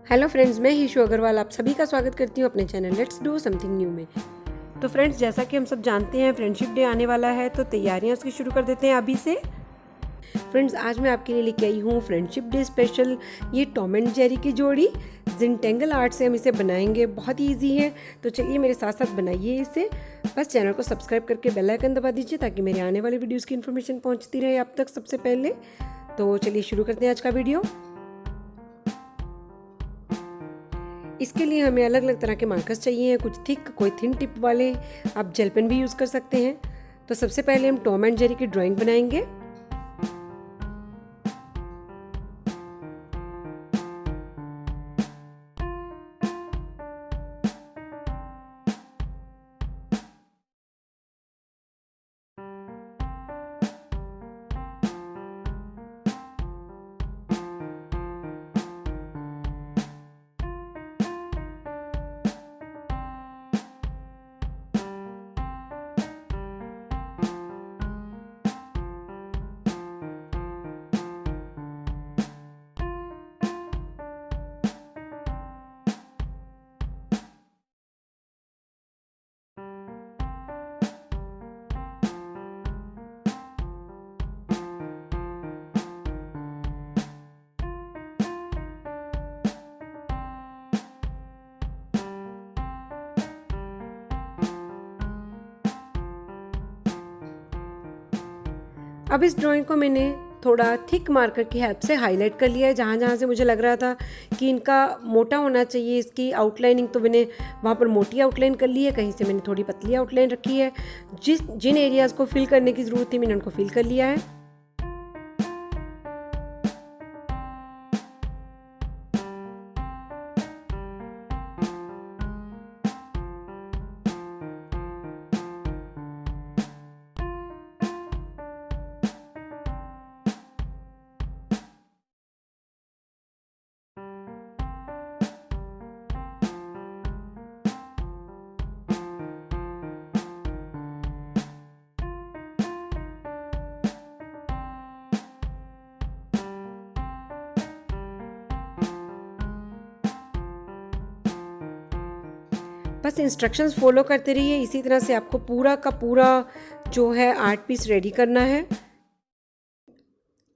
Hello friends, मैं हीशु अग्रवाल आप सभी का स्वागत करती हूँ अपने channel let's do something new में। तो फ्रेंड्स, जैसा कि हम सब जानते हैं फ्रेंडशिप डे आने वाला है, तो तैयारियां उसकी शुरू कर देते हैं अभी से। फ्रेंड्स, आज मैं आपके लिए लेके आई हूँ फ्रेंडशिप डे स्पेशल ये टॉम एंड जेरी की जोड़ी। zentangle आर्ट से हम इसे बनाएंगे, बहुत ही ईजी है। तो चलिए मेरे साथ साथ बनाइए इसे। बस चैनल को सब्सक्राइब करके बेल आइकन दबा दीजिए ताकि मेरे आने वाले वीडियोज़ की इन्फॉर्मेशन पहुँचती रहे आप तक सबसे पहले। तो चलिए शुरू करते हैं आज का वीडियो। इसके लिए हमें अलग अलग तरह के मार्कर्स चाहिए हैं, कुछ थिक, कोई थिन टिप वाले। आप जेल पेन भी यूज़ कर सकते हैं। तो सबसे पहले हम टॉम एंड जेरी की ड्राइंग बनाएंगे। अब इस ड्राइंग को मैंने थोड़ा थिक मार्कर की हेल्प से हाईलाइट कर लिया है। जहाँ जहाँ से मुझे लग रहा था कि इनका मोटा होना चाहिए इसकी आउटलाइनिंग, तो मैंने वहाँ पर मोटी आउटलाइन कर ली है। कहीं से मैंने थोड़ी पतली आउटलाइन रखी है। जिन एरियाज़ को फिल करने की ज़रूरत थी मैंने उनको फिल कर लिया है। बस इंस्ट्रक्शंस फॉलो करते रहिए। इसी तरह से आपको पूरा का पूरा जो है आर्ट पीस रेडी करना है।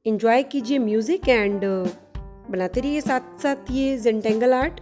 इंजॉय कीजिए म्यूज़िक एंड बनाते रहिए साथ साथ ये zentangle आर्ट।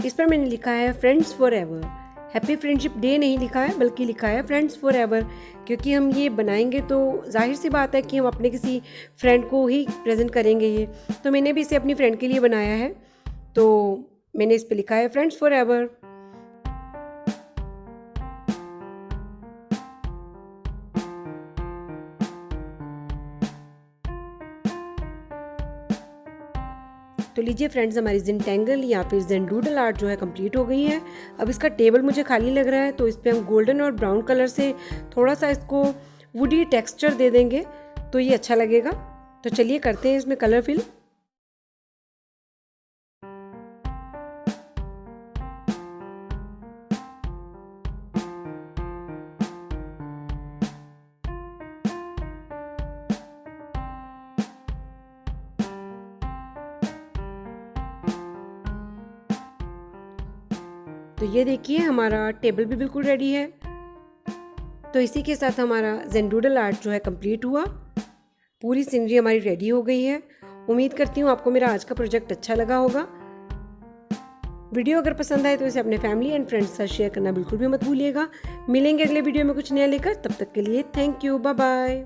इस पर मैंने लिखा है friends for ever. Happy friendship day नहीं लिखा है, बल्कि लिखा है फ्रेंड्स फॉर एवर, क्योंकि हम ये बनाएंगे तो जाहिर सी बात है कि हम अपने किसी फ्रेंड को ही प्रेजेंट करेंगे ये। तो मैंने भी इसे अपनी फ्रेंड के लिए बनाया है, तो मैंने इस पर लिखा है फ्रेंड्स फॉर एवर। तो लीजिए फ्रेंड्स, हमारी zentangle या फिर zendoodle आर्ट जो है कंप्लीट हो गई है। अब इसका टेबल मुझे खाली लग रहा है, तो इस पर हम गोल्डन और ब्राउन कलर से थोड़ा सा इसको वुडी टेक्सचर दे देंगे तो ये अच्छा लगेगा। तो चलिए करते हैं इसमें कलर फिल। तो ये देखिए हमारा टेबल भी बिल्कुल रेडी है। तो इसी के साथ हमारा zendoodle आर्ट जो है कंप्लीट हुआ। पूरी सीनरी हमारी रेडी हो गई है। उम्मीद करती हूँ आपको मेरा आज का प्रोजेक्ट अच्छा लगा होगा। वीडियो अगर पसंद आए तो इसे अपने फैमिली एंड फ्रेंड्स के साथ शेयर करना बिल्कुल भी मत भूलिएगा। मिलेंगे अगले वीडियो में कुछ नया लेकर, तब तक के लिए थैंक यू, बाय बाय।